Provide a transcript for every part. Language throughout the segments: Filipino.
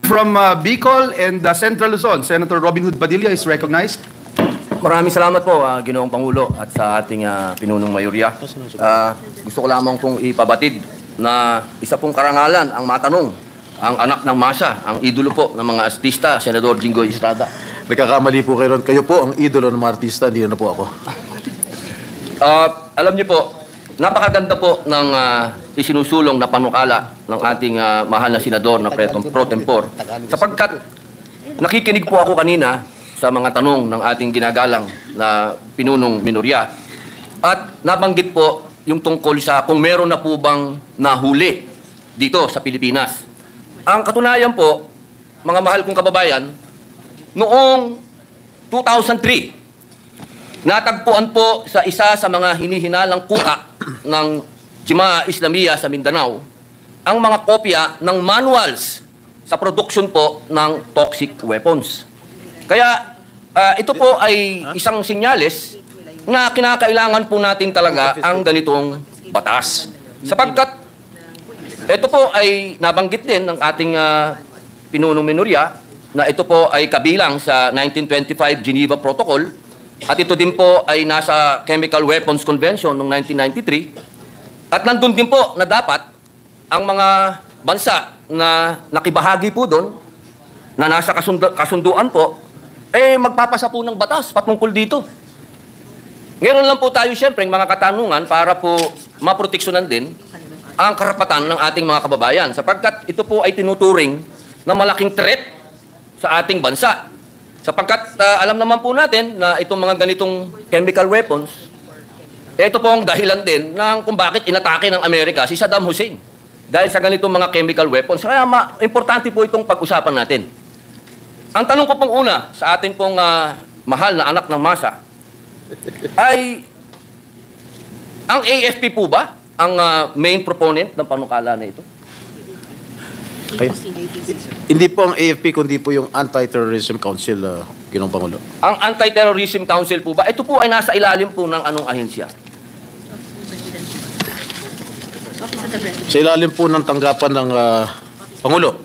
From Bicol and Central Luzon, Senator Robin Hood Padilla is recognized. Maraming salamat po, Ginoong Pangulo at sa ating pinunong mayorya. Gusto ko lamang pong ipabatid na isa pong karangalan ang matanong, ang anak ng masa, ang idolo po ng mga artista, Senador Jinggoy Estrada. Nagkakamali po kayo ron. Kayo po ang idolo ng mga artista, hindi na po ako. Alam niyo po, napakaganda po ng isinusulong na panukala ng ating mahal na senador na pro tempore, sapagkat nakikinig po ako kanina sa mga tanong ng ating ginagalang na pinunong minorya at nabanggit po yung tungkol sa kung meron na po bang nahuli dito sa Pilipinas. Ang katunayan po, mga mahal kong kababayan, noong 2003, natagpuan po sa isa sa mga hinihinalang kuta ng Jemaah Islamiyah sa Mindanao ang mga kopya ng manuals sa production po ng toxic weapons. Kaya ito po ay isang senyales na kinakailangan po natin talaga ang ganitong batas. Sapagkat ito po ay nabanggit din ng ating pinunong minorya na ito po ay kabilang sa 1925 Geneva Protocol at ito din po ay nasa Chemical Weapons Convention noong 1993 at nandun din po na dapat ang mga bansa na nakibahagi po doon na nasa kasunduan po magpapasa po ng batas patungkol dito. Ngayon lang po tayo siyempre mga katanungan para po maproteksyonan din ang karapatan ng ating mga kababayan sapagkat ito po ay tinuturing na malaking threat sa ating bansa. Sapagkat alam naman po natin na itong mga ganitong chemical weapons, ito po ang dahilan din ng kung bakit inatake ng Amerika si Saddam Hussein. Dahil sa ganitong mga chemical weapons. Kaya importante po itong pag-usapan natin. Ang tanong ko pong una sa atin pong mahal na anak ng masa ay ang AFP po ba ang main proponent ng panukala na ito? Okay. Hindi po ang AFP, kundi po yung Anti-Terrorism Council, Ginoong Pangulo. Ang Anti-Terrorism Council po ba? Ito po ay nasa ilalim po ng anong ahensya? Sa ilalim po ng tanggapan ng Pangulo.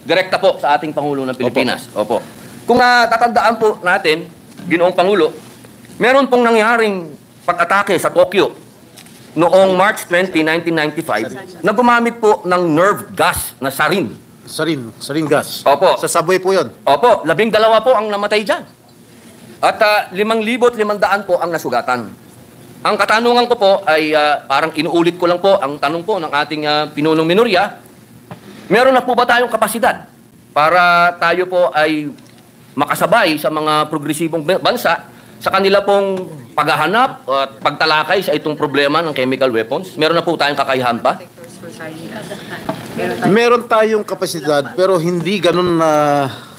Direkta po sa ating Pangulo ng Pilipinas. Opo. Kung tatandaan po natin, Ginoong Pangulo, meron pong nangyaring pag-atake sa Tokyo noong March 20, 1995 na gumamit po ng nerve gas na sarin. Sarin gas. Opo. Sa subway po yun. Opo. 12 po ang namatay dyan. At 5,500 po ang nasugatan. Ang katanungan ko po ay parang inuulit ko lang po ang tanong po ng ating pinunong minorya. Meron na po ba tayong kapasidad para tayo po ay makasabay sa mga progresibong bansa sa kanila pong paghahanap at pagtalakay sa itong problema ng chemical weapons? Meron na po tayong kakayahan pa? Meron tayong kapasidad pero hindi ganun na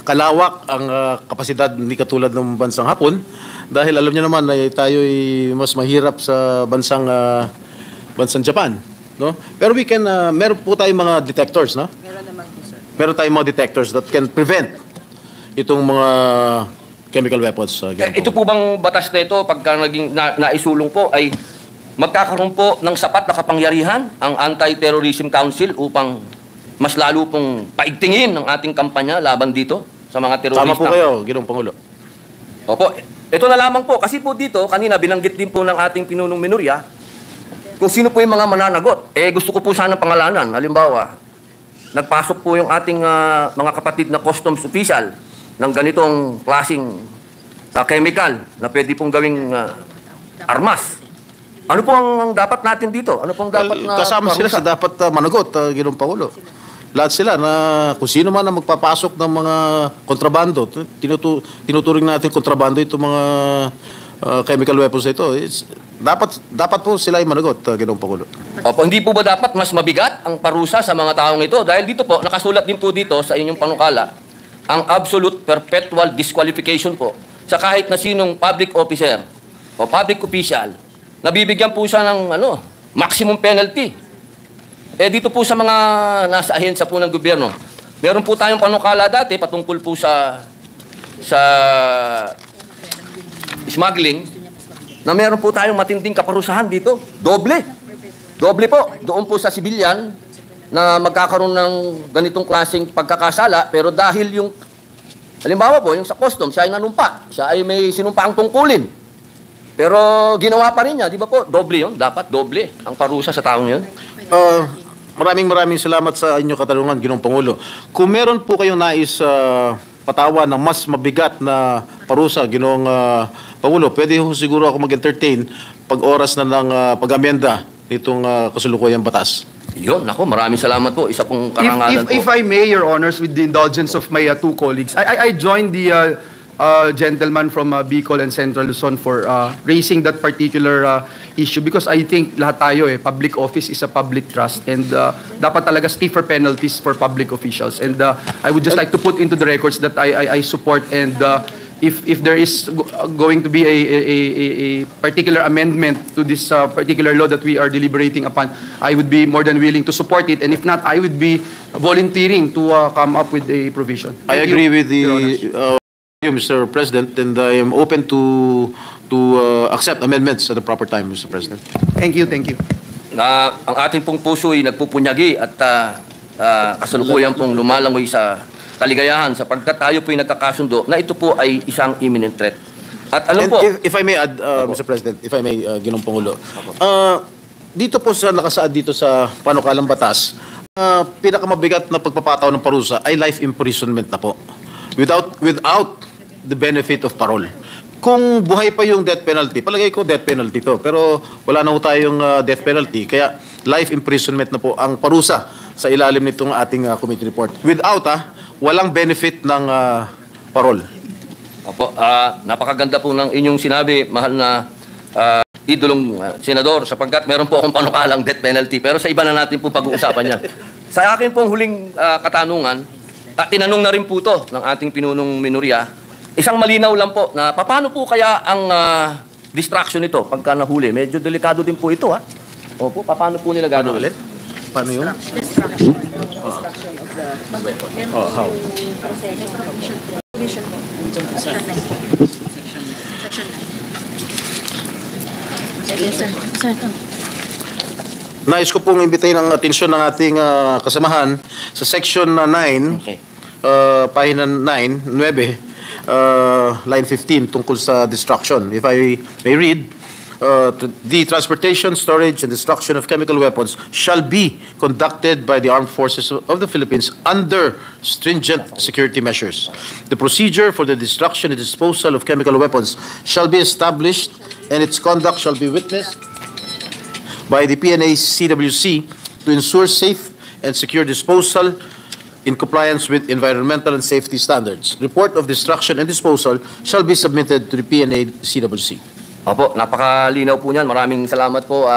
kalawak ang kapasidad, hindi katulad ng bansang Hapon. Dahil alam niyo naman na tayo'y mas mahirap sa bansang Japan, no? Pero we can meron po tayong mga detectors, no? Meron naman po, sir. Meron tayong mga detectors that can prevent itong mga chemical weapons. Ito po bang batas na ito pagka naging naisulong po ay magkakaroon po ng sapat na kapangyarihan ang Anti-Terrorism Council upang mas lalo pong paigtingin ng ating kampanya laban dito sa mga terorista? Tama po kayo, Ginoong Pangulo. Opo. Ito na lamang po. Kasi po dito, kanina binanggit din po ng ating pinunong minorya kung sino po yung mga mananagot. Gusto ko po sana pangalanan. Halimbawa, nagpasok po yung ating mga kapatid na customs official ng ganitong klaseng chemical na pwede pong gawing armas. Ano po ang dapat natin dito? Ano pong dapat na kasama sila sa dapat managot, Ginoong Pangulo. Lahat sila na kung sino man ang magpapasok ng mga kontrabando, tinuturing natin kontrabando itong mga chemical weapons ito. Dapat po sila ay managot, Ginoong Pangulo. Opo, hindi po ba dapat mas mabigat ang parusa sa mga taong ito? Dahil dito po, nakasulat din po dito sa inyong panukala, ang absolute perpetual disqualification po sa kahit na sinong public officer o public official, nabibigyan po siya ng maximum penalty. Dito po sa mga nasa ahensya po ng gobyerno, meron po tayong panukala dati patungkol po sa smuggling na meron po tayong matinding kaparusahan dito. Doble po. Doon po sa civilian, na magkakaroon ng ganitong klaseng pagkakasala, pero dahil yung, halimbawa po, yung sa custom, siya ay nanumpa, siya ay may sinumpaang tungkulin. Pero ginawa pa rin niya, di ba po? Doble yun, dapat doble ang parusa sa taong yun. Maraming salamat sa inyong katanungan, Ginoong Pangulo. Kung meron po kayong nais patawan ng mas mabigat na parusa, Ginoong Pangulo, pwede ho siguro ako mag-entertain pag oras na ng pag-amenda nitong kasulukuyang batas. Yun, ako, maraming salamat po. Isa pong karangalan po. If I may, Your Honors, with the indulgence of my two colleagues, I joined the gentleman from Bicol and Central Luzon for raising that particular issue because I think lahat tayo public office is a public trust and dapat talaga stiffer penalties for public officials. And I would just like to put into the records that I support and if there is going to be a particular amendment to this particular law that we are deliberating upon, I would be more than willing to support it. And if not, I would be volunteering to come up with a provision. I agree with the Mr. President, and I am open to accept amendments at the proper time, Mr. President. Thank you, thank you. Na ang ating pong puso ay nagpupunyagi at kasalukuyan pong lumalangoy sa kaligayahan sapagkat tayo po ay nagkakasundo na ito po ay isang imminent threat. At alam And po, if I may add, Mr. President, if I may, Ginoong Pangulo, dito po sa nakasaad dito sa panukalang batas, pinakamabigat na pagpapataw ng parusa ay life imprisonment na po. Without the benefit of parole. Kung buhay pa yung death penalty, palagay ko death penalty to. Pero wala na ho tayong death penalty. Kaya life imprisonment na po ang parusa sa ilalim nitong ating committee report. Without, walang benefit ng parole. opo, napakaganda po ng inyong sinabi, mahal na idolong senador, sapagkat meron po akong panukalang death penalty. Pero sa iba na natin po pag-uusapan yan. Sa akin pong huling katanungan, tinanong na rin po to ng ating pinunong minorya, isang malinaw lang po na paano po kaya ang distraction nito pagka nahuli? Medyo delikado din po ito, ha? Opo, paano po nila gagawin? Paano yun? Destruction of the weapon. Oh, how? Section 9. Nais ko pong imbitahin ang atensyon ng ating kasamahan sa section 9, Okay. pahina 9, line 15 tungkol sa destruction. If I may read, the transportation, storage, and destruction of chemical weapons shall be conducted by the armed forces of the Philippines under stringent security measures. The procedure for the destruction and disposal of chemical weapons shall be established, and its conduct shall be witnessed by the PNA CWC to ensure safe and secure disposal in compliance with environmental and safety standards. Report of destruction and disposal shall be submitted to the PNA CWC. Opo, napakalinaw po niyan. Maraming salamat po,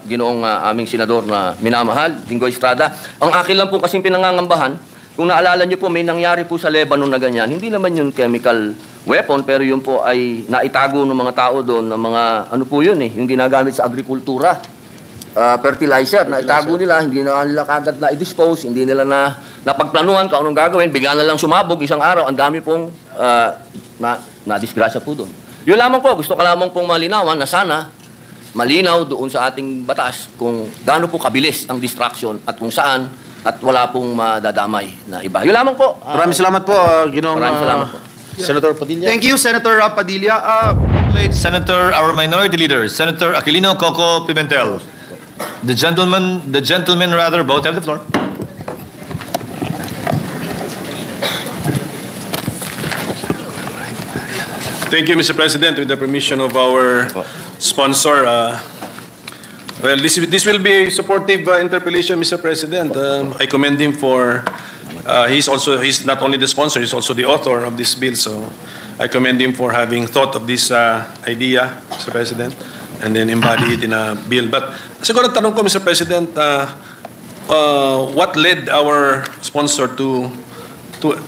ginoong aming senador na minamahal, Jingoy Estrada. Ang akin lang po kasing pinangangambahan, kung naalala niyo po, may nangyari po sa Lebanon na ganyan. Hindi naman yun chemical weapon, pero yun po ay naitago ng mga tao doon, ng mga, ano po yun yung ginagamit sa agrikultura. Fertilizer, naitago nila, hindi na nila kagad na i-dispose, hindi nila napagplanuhan kung anong gagawin, bigla na lang sumabog isang araw, ang dami pong na-disgrasya po doon. Yun lamang po, gusto ko lamang pong malinawan na sana malinaw doon sa ating batas kung gaano po kabilis ang distraction at kung saan at wala pong madadamay na iba. Yun lamang po. Maraming salamat po, Ginoong Maraming salamat po. Senator Padilla. Thank you, Senator Padilla. Senator, our minority leader, Senator Aquilino Coco Pimentel. The gentleman rather, both have the floor. Thank you, Mr. President. With the permission of our sponsor, well, this will be a supportive interpellation, Mr. President. I commend him for, he's not only the sponsor, he's also the author of this bill. So I commend him for having thought of this idea, Mr. President, and then embody it in a bill. But siguro tanong ko, Mr. President, what led our sponsor to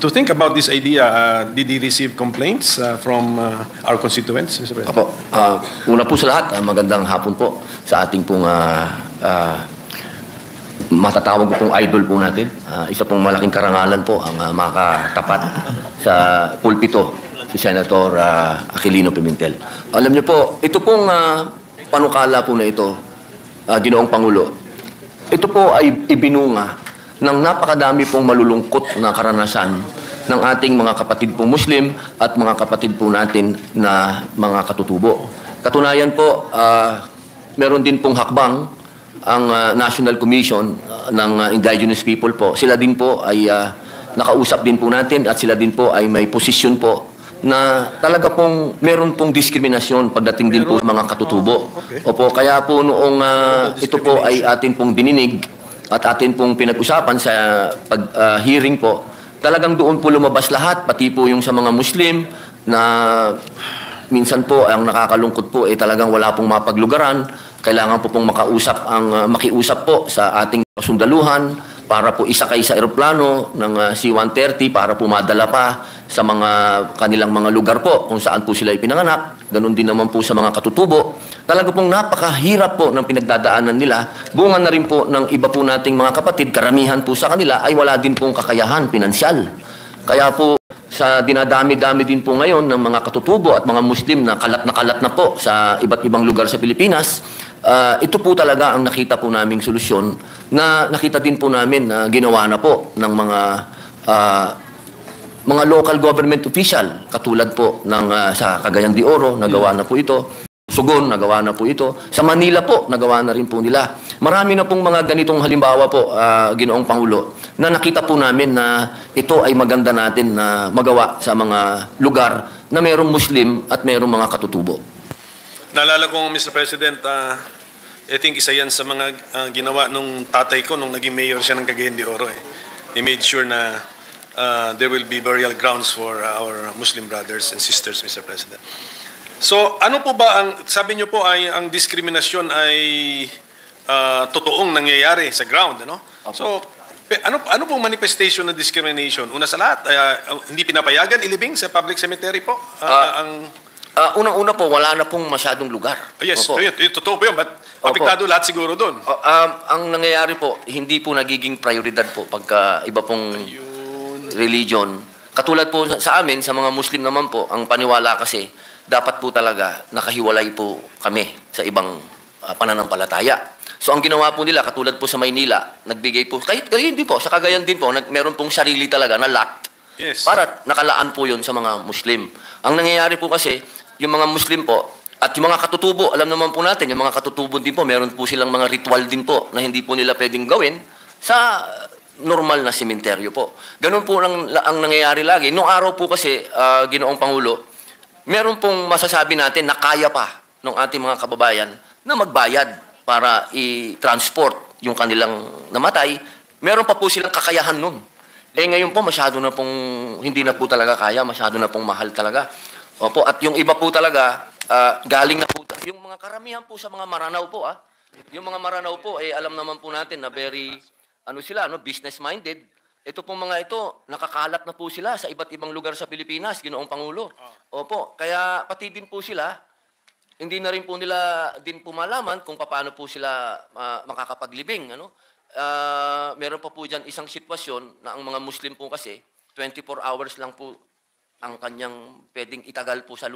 think about this idea? Did he receive complaints from our constituents, Mr. President? Opo, una po sa lahat, magandang hapon po sa ating pong matatawag pong idol po natin. Isa pong malaking karangalan po ang makatapat sa pulpito, si Senator Aquilino Pimentel. Alam niyo po, ito pong panukala po na ito, Ginoong Pangulo, ito po ay ibinunga ng napakadami pong malulungkot na karanasan ng ating mga kapatid po Muslim at mga kapatid po natin na mga katutubo. Katunayan po, meron din pong hakbang ang National Commission ng Indigenous People po. Sila din po ay nakausap din po natin at sila din po ay may posisyon po na talaga pong meron pong diskriminasyon pagdating din po sa mga katutubo. Opo, kaya po noong ito po ay atin pong dininig at atin pong pinag-usapan sa hearing po, talagang doon po lumabas lahat, pati po yung sa mga Muslim na minsan po ang nakakalungkot po talagang wala pong mapaglugaran. Kailangan po pong makiusap po sa ating sundaluhan para po isakay sa eroplano ng C-130 para po madala pa sa mga kanilang mga lugar po kung saan po sila ipinanganak. Ganon din naman po sa mga katutubo. Talaga pong napakahirap po ng pinagdadaanan nila. Bunga na rin po ng iba po nating mga kapatid, karamihan po sa kanila ay wala din pong kakayahan pinansyal. Kaya po sa dinadami-dami din po ngayon ng mga katutubo at mga Muslim na kalat na po sa iba't ibang lugar sa Pilipinas, ito po talaga ang nakita po naming solusyon na nakita din po namin na ginawa na po ng mga local government official katulad po ng sa Cagayan de Oro, nagawa na po ito. Sugon, nagawa na po ito. Sa Manila po, nagawa na rin po nila. Marami na pong mga ganitong halimbawa po, Ginoong Pangulo, na nakita po namin na ito ay maganda natin na magawa sa mga lugar na mayroong Muslim at mayroong mga katutubo. Naalala ko, Mr. President, I think isa yan sa mga ginawa nung tatay ko nung naging mayor siya ng Cagayan de Oro. He made sure na there will be burial grounds for our Muslim brothers and sisters, Mr. President. So, ano po ba ang, sabi niyo po ay ang diskriminasyon ay totoong nangyayari sa ground, ano? So, ano pong manifestation ng discrimination? Una sa lahat, hindi pinapayagan ilibing sa public cemetery po? Unang-una po, wala na pong masyadong lugar. Yes, Opo. totoo po yun, but apektado lahat siguro doon. Ang nangyayari po, hindi po nagiging prioridad po pagka iba pong religion. Katulad po sa amin, sa mga Muslim naman po, ang paniwala kasi, dapat po talaga nakahiwalay po kami sa ibang pananampalataya. So ang ginawa po nila, katulad po sa Maynila, nagbigay po, kahit hindi po, sa Cagayan din po, meron pong sarili talaga na lot. Yes. Para nakalaan po yun sa mga Muslim. Ang nangyayari po kasi, yung mga Muslim po, at yung mga katutubo, alam naman po natin, yung mga katutubo din po, meron po silang mga ritual din po na hindi po nila pwedeng gawin sa normal na sementeryo po. Ganun po ang nangyayari lagi. Noong araw po kasi, Ginoong Pangulo, meron pong masasabi natin na kaya pa ng ating mga kababayan na magbayad para i-transport yung kanilang namatay. Meron pa po silang kakayahan nun. Ngayon po masyado na pong hindi na po talaga kaya, masyado na pong mahal talaga. Opo, at yung iba po talaga, galing na po, yung mga karamihan po sa mga Maranao po, yung mga Maranao po, alam naman po natin na very, business-minded. Ito pong mga ito, nakakalat na po sila sa iba't ibang lugar sa Pilipinas, Ginoong Pangulo. Opo, kaya pati din po sila, hindi na rin po nila din po malaman kung paano po sila makakapaglibing. Meron pa po dyan isang sitwasyon na ang mga Muslim po kasi, 24 hours lang po ang kanyang pwedeng itagal po sa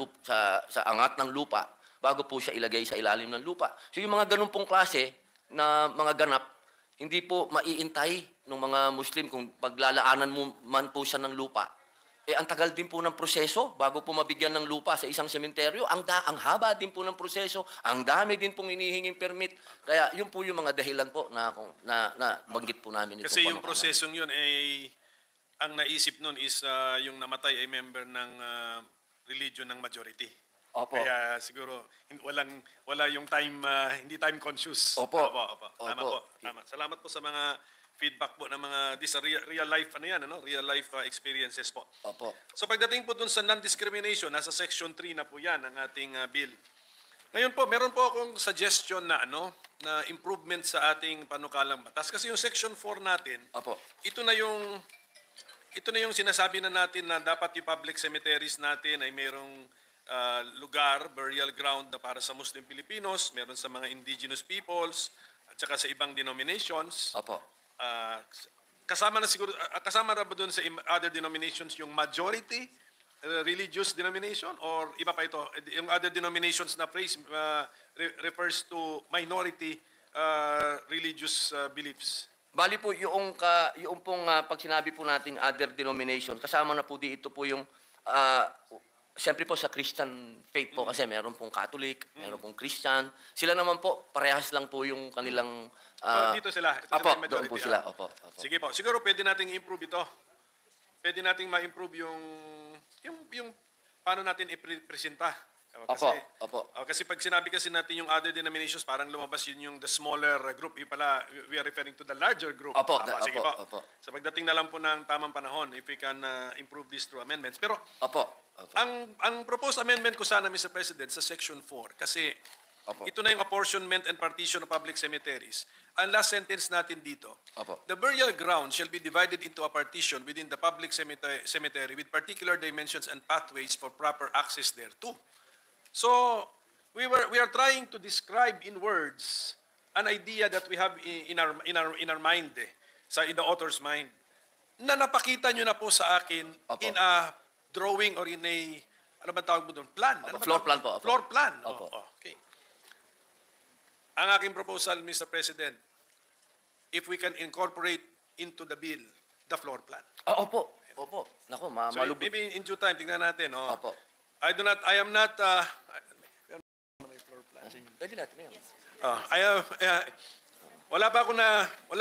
angat ng lupa bago po siya ilagay sa ilalim ng lupa. So yung mga ganun pong klase na mga ganap, hindi po maiintay ng mga Muslim kung paglalaanan mo man po siya ng lupa. Ang tagal din po ng proseso bago po mabigyan ng lupa sa isang sementeryo. Ang haba din po ng proseso. Ang dami din pong hinihinging permit. Kaya yun po yung mga dahilan po na banggit po namin. Kasi yung prosesong yun ang naisip nun is yung namatay ay member ng religion ng majority. Opo. Kaya siguro wala yung time, hindi time conscious. Opo. Tama po. Tama. Salamat po sa mga feedback po ng mga real life real life experiences po. Opo. So pagdating po dun sa non-discrimination, nasa section 3 na po 'yan ng ating bill. Ngayon po, meron po akong suggestion na na improvement sa ating panukalang batas kasi yung section 4 natin, Opo. ito na yung sinasabi na natin na dapat yung public cemeteries natin ay mayroong lugar, burial ground na para sa Muslim Filipinos, meron sa mga indigenous peoples, at saka sa ibang denominations. Opo. Kasama na ba doon sa other denominations yung majority religious denomination or iba pa ito? Yung other denominations na phrase refers to minority religious beliefs. Bali po, yung pong pag sinabi po natin other denomination, kasama na po dito po yung, siyempre po sa Christian faith po, kasi meron pong Catholic, meron pong Christian. Sila naman po, parehas lang po yung kanilang... Dito sila. Ito Apo, sila yung doon po majority, sila. Opo. Sige po. Siguro pwede nating improve ito. Pwede nating ma-improve yung paano natin i-presenta. Kasi pag sinabi kasi natin yung other denominations, parang lumabas yun yung the smaller group. Yung pala, we are referring to the larger group. Sige po. Sa pagdating na lang po ng tamang panahon, if we can improve this through amendments. Pero ang proposed amendment ko sana, Mr. President, sa Section 4, kasi ito na yung apportionment and partition of public cemeteries. Ang last sentence natin dito, the burial ground shall be divided into a partition within the public cemetery with particular dimensions and pathways for proper access thereto. So, we are trying to describe in words an idea that we have in our mind, in the author's mind, na napakita nyo na po sa akin in a drawing or in a, ano ba tawag mo doon? Plan. Floor plan po. Floor plan. Okay. Ang aking proposal, Mr. President, if we can incorporate into the bill the floor plan. Opo. Naku, So malubog. maybe in due time, tingnan natin. Opo. I am not, Pwede natin na yun. wala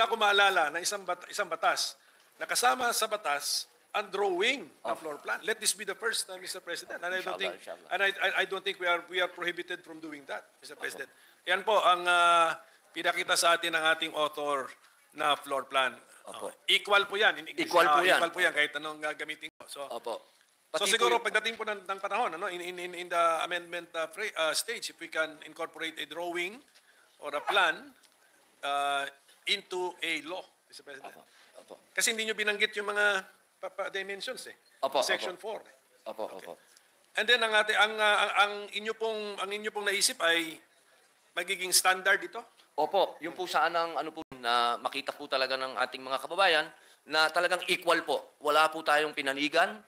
akong maalala na isang batas na kasama sa batas ang drawing ng floor plan. Let this be the first, Mr. President. And I don't think we are prohibited from doing that, Mr. President. Yan po ang pinakita sa atin ng ating author na floor plan. Equal po yan. Equal po yan. Kahit anong gamitin ko. So Pati siguro po pagdating po ng panahon, in the amendment stage, if we can incorporate a drawing or a plan into a law, Mr. President. Kasi hindi nyo binanggit yung mga dimensions Section 4. And then ang inyo pong naisip ay magiging standard ito? Opo, yung po saan ang na makita po talaga ng ating mga kababayan na talagang equal po. Wala po tayong pinanigan.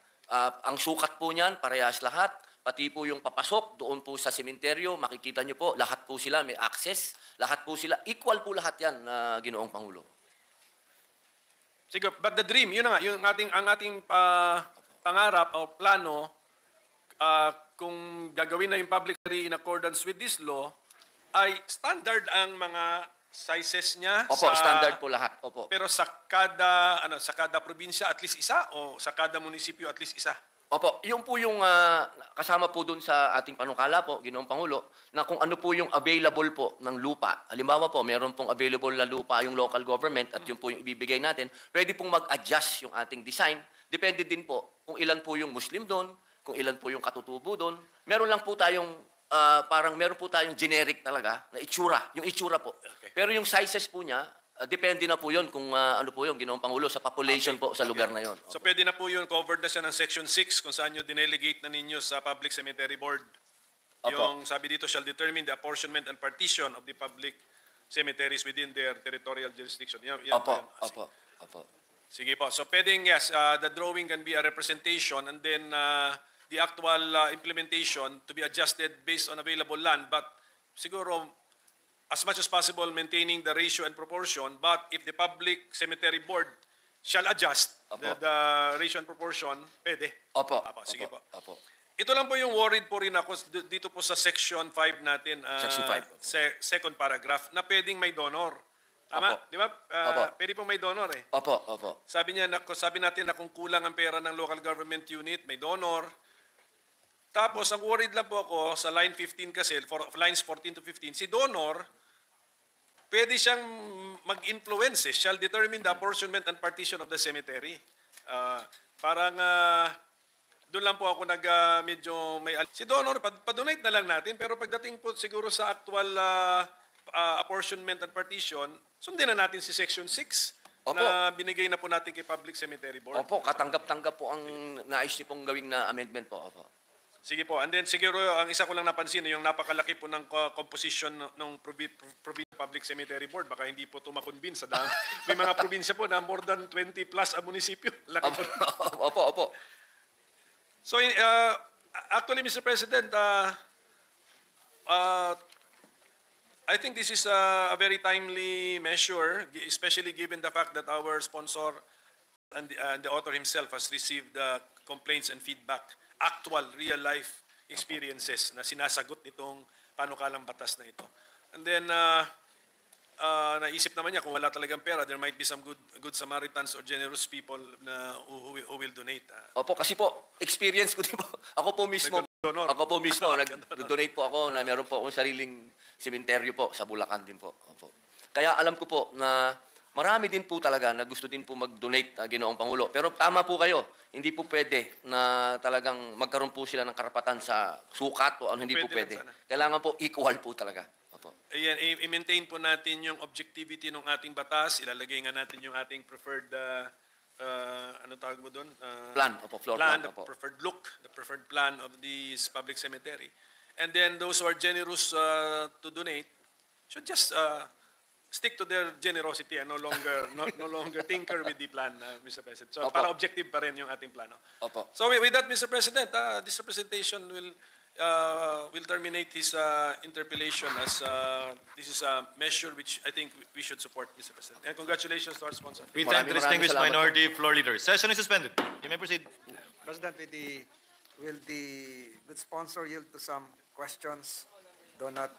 Ang sukat po niyan, parehas lahat. Pati po yung papasok doon po sa sementeryo, makikita nyo po, lahat po sila may access. Lahat po sila, equal po lahat yan na Ginoong Pangulo. Sige, but the dream, yun na nga, ang ating pangarap o plano, kung gagawin na yung public in accordance with this law, ay standard ang mga sizes niya. Standard po lahat. Pero sa kada probinsya at least isa o sa kada munisipyo at least isa. Yung po yung kasama po dun sa ating panukala po, Ginoong Pangulo, na kung ano po yung available po ng lupa. Halimbawa po, meron pong available na lupa yung local government at yung po yung ibibigay natin, pwede pong mag-adjust yung ating design. Depende din po kung ilan po yung Muslim doon, kung ilan po yung katutubo doon. Meron lang po tayong meron po tayong generic talaga na itsura, yung itsura po. Pero yung sizes po niya, depende na po yun kung ano po yung Ginoong Pangulo sa population po sa lugar na yun. So pwede na po yun, covered na siya ng Section 6 kung saan nyo dinelegate na ninyo sa Public Cemetery Board. Yung sabi dito, shall determine the apportionment and partition of the public cemeteries within their territorial jurisdiction. Sige po. So pwedeng, yes, the drawing can be a representation and then the actual implementation to be adjusted based on available land, but siguro as much as possible maintaining the ratio and proportion, but if the public cemetery board shall adjust the ratio and proportion, pwede. Sige po. Ito lang po yung worried po rin ako dito po sa Section 5 natin, Section 5. Second paragraph, na pwedeng may donor. Tama? Di ba? Pwede po may donor eh. Sabi natin na kung kulang ang pera ng local government unit, may donor. Tapos, ang worried lang po ako sa line 15 kasi, lines 14 to 15, si donor, pwede siyang mag-influence, shall determine the apportionment and partition of the cemetery. Doon lang po ako medyo may... Si donor, pa-donate na lang natin, pero pagdating po siguro sa actual apportionment and partition, sundin na natin si Section 6 na binigay na po natin kay Public Cemetery Board. Katanggap-tanggap po ang nais niyo pong gawing na amendment po. Sige po. And then siguro ang isa ko lang napansin yung napakalaki po ng composition ng Provincial Public Cemetery Board. Baka hindi po tumakonvince. May mga probinsya po na more than 20 plus a munisipyo. Laki po. So actually, Mr. President, I think this is a very timely measure, especially given the fact that our sponsor and the author himself has received complaints and feedback, actual, real-life experiences na sinasagot nitong panukalang batas na ito. And then, naisip naman niya kung wala talagang pera, there might be some good Samaritans or generous people na who will donate. Opo, kasi po, experience ko din po. Ako po mismo, nag-donate po ako na meron po akong sariling sementeryo po sa Bulacan din po. Opo. Kaya alam ko po na marami din po talaga na gusto din po mag-donate, Ginoong Pangulo. Pero tama po kayo, hindi po pwede na talagang magkaroon po sila ng karapatan sa sukat o ano, hindi po Pwede pwede. lang sana. Kailangan po equal po talaga. Opo. Ayan, i-maintain po natin yung objectivity ng ating batas, ilalagay nga natin yung ating preferred, ano tawag mo doon? Plan, opo, floor plan, plan, the opo. preferred look, the preferred plan of this public cemetery. And then those who are generous to donate should just stick to their generosity and no longer tinker with the plan, Mr. President. So Opo. para objective pa rin yung ating plano. Opo. So with that, Mr. President, this representation will terminate his interpellation as this is a measure which I think we should support, Mr. President. And congratulations to our sponsor. We thank the Maraming distinguished salamat po. minority floor leader. Session is suspended. You may proceed. President, will the good sponsor yield to some questions, though not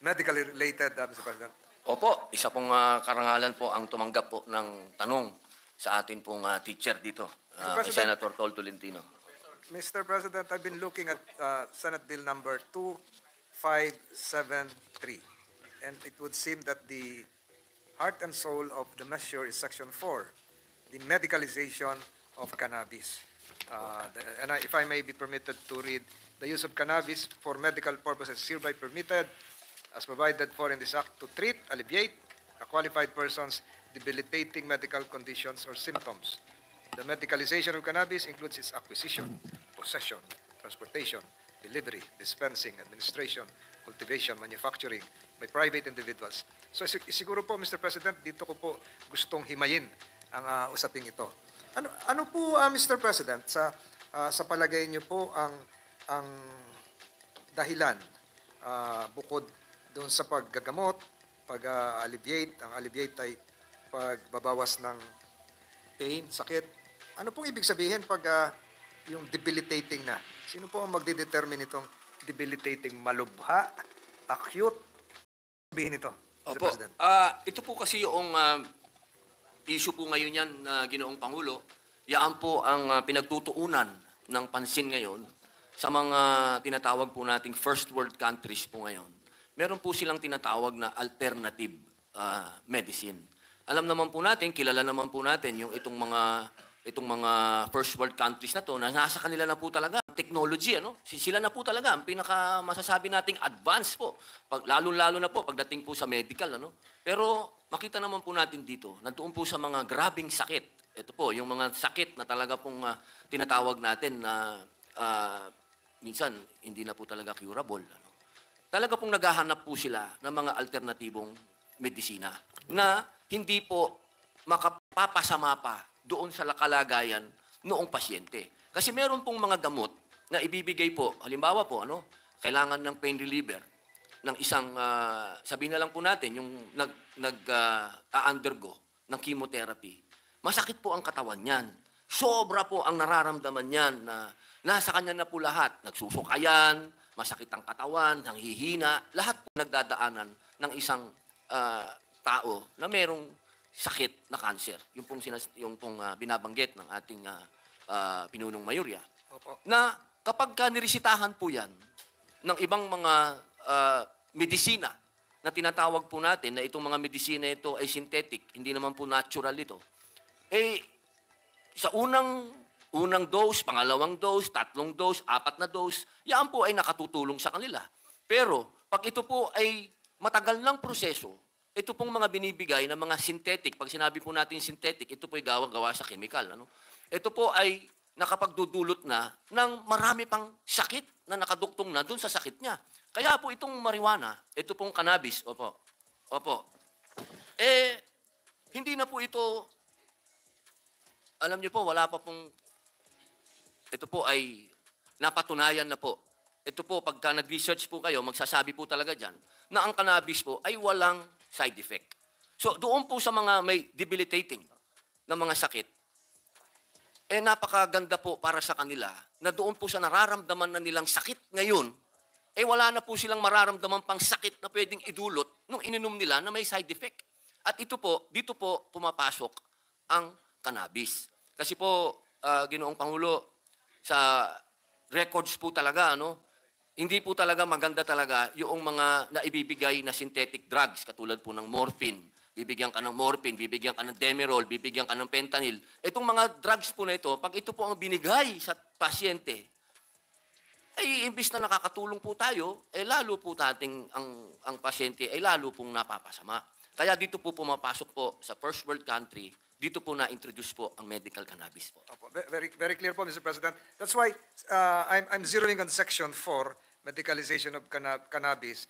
medically related, Mr. President? Opo, isa pong karangalan po ang tumanggap po ng tanong sa atin pong teacher dito, Mr. kay President. Senator Tol Tolentino. Mr. President, I've been looking at Senate Bill number 2573, and it would seem that the heart and soul of the measure is Section 4, the medicalization of cannabis. If I may be permitted to read, the use of cannabis for medical purposes is hereby permitted as provided for in this act to treat, alleviate a qualified person's debilitating medical conditions or symptoms. The medicalization of cannabis includes its acquisition, possession, transportation, delivery, dispensing, administration, cultivation, manufacturing by private individuals. So siguro po, Mr. President, dito ko po gustong himayin ang usaping ito. Ano po, Mr. President, sa palagay niyo po ang dahilan bukod doon sa paggagamot, pag-alleviate, ang alleviate ay pagbabawas ng pain, sakit. Ano pong ibig sabihin pag yung debilitating na? Sino po ang magdidetermine itong debilitating, malubha, acute? Sabihin ito, Mr. Opo, President. ito po kasi yung issue po ngayon yan, Ginoong Pangulo. Yan po ang pinagtutuunan ng pansin ngayon sa mga tinatawag po nating first world countries po ngayon. Meron po silang tinatawag na alternative medicine. Alam naman po natin, kilala naman po natin yung itong mga first world countries na to na nasa kanila na po talaga technology, ano? Sila na po talaga ang pinaka masasabi nating advance po. Lalo-lalo na po pagdating po sa medical, ano? Pero makita naman po natin dito, nandoon po sa mga grabing sakit. Ito po, yung mga sakit na talaga pong tinatawag natin na minsan hindi na po talaga curable, ano? Talaga pong naghahanap po sila ng mga alternatibong medisina na hindi po makapapasama pa doon sa kalagayan noong pasyente. Kasi meron pong mga gamot na ibibigay po, halimbawa po, kailangan ng pain reliever ng isang, sabihin na lang po natin, yung nag-undergo ng chemotherapy. Masakit po ang katawan niyan. Sobra po ang nararamdaman niyan na nasa kanya na po lahat. Nagsusukayan, masakit ang katawan, nanghihina, lahat po nagdadaanan ng isang tao na merong sakit na cancer. Yung pong binabanggit ng ating pinunong mayorya. Opo. Na kapag niresitahan po yan ng ibang mga medisina na tinatawag po natin na itong mga medisina ito ay synthetic, hindi naman po natural ito, sa unang dose, pangalawang dose, tatlong dose, apat na dose, yan po ay nakatutulong sa kanila. Pero pag ito po ay matagal ng proseso, ito pong mga binibigay ng mga synthetic, pag sinabi po natin synthetic, ito po ay gawa sa chemical. Ito po ay nakapagdudulot na ng marami pang sakit na nakaduktong na dun sa sakit niya. Kaya po itong marijuana, ito pong cannabis, opo, hindi na po ito, alam niyo po, wala pa pong, ito po ay napatunayan na po. Ito po, pagka nag-research po kayo, magsasabi po talaga dyan, na ang cannabis po ay walang side effect. So doon po sa mga may debilitating na mga sakit, napakaganda po para sa kanila na doon po sa nararamdaman na nilang sakit ngayon, wala na po silang mararamdaman pang sakit na pwedeng idulot nung ininom nila na may side effect. At ito po, dito po pumapasok ang cannabis. Kasi po, Ginoong Pangulo, sa records po talaga, hindi po talaga maganda talaga yung mga naibibigay na synthetic drugs, katulad po ng morphine. Bibigyan ka ng morphine, bibigyan ka ng Demerol, bibigyan ka ng fentanyl. Itong mga drugs po na ito, pag ito po ang binigay sa pasyente, imbis na nakakatulong po tayo, lalo po nating ang pasyente ay lalo pong napapasama. Kaya dito po pumapasok po sa first world country, dito po na-introduce po ang medical cannabis po. Opo, very, very clear po, Mr. President. That's why I'm zeroing on Section 4, medicalization of cannabis.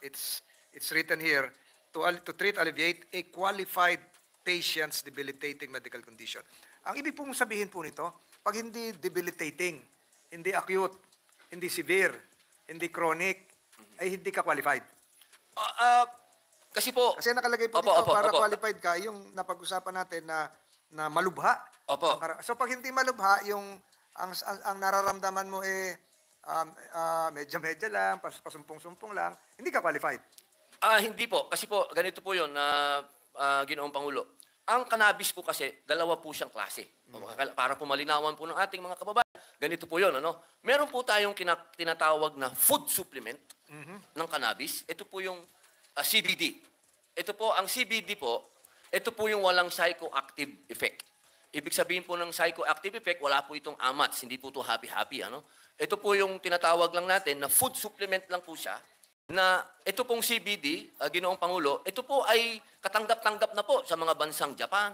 It's written here, to treat, alleviate a qualified patient's debilitating medical condition. Ang ibig pong sabihin po nito, pag hindi debilitating, hindi acute, hindi severe, hindi chronic, ay hindi ka qualified. Kasi po... Kasi nakalagay po dito, para qualified ka, yung napag-usapan natin na malubha. Opo. So pag hindi malubha, ang nararamdaman mo medya-medya lang, pasumpong-sumpong lang, hindi ka qualified. Hindi po. Kasi po, ganito po yun, Ginoong Pangulo. Ang cannabis po kasi, dalawa po siyang klase. Para po malinawan po ng ating mga kababayan. Ganito po yun, Meron po tayong tinatawag na food supplement ng cannabis. Ito po yung CBD. Ito po, ang CBD po, ito po yung walang psychoactive effect. Ibig sabihin po ng psychoactive effect, wala po itong amats, hindi po ito happy-happy, Ito po yung tinatawag lang natin na food supplement lang po siya, na ito pong CBD, Ginoong Pangulo, ito po ay katanggap-tanggap na po sa mga bansang Japan,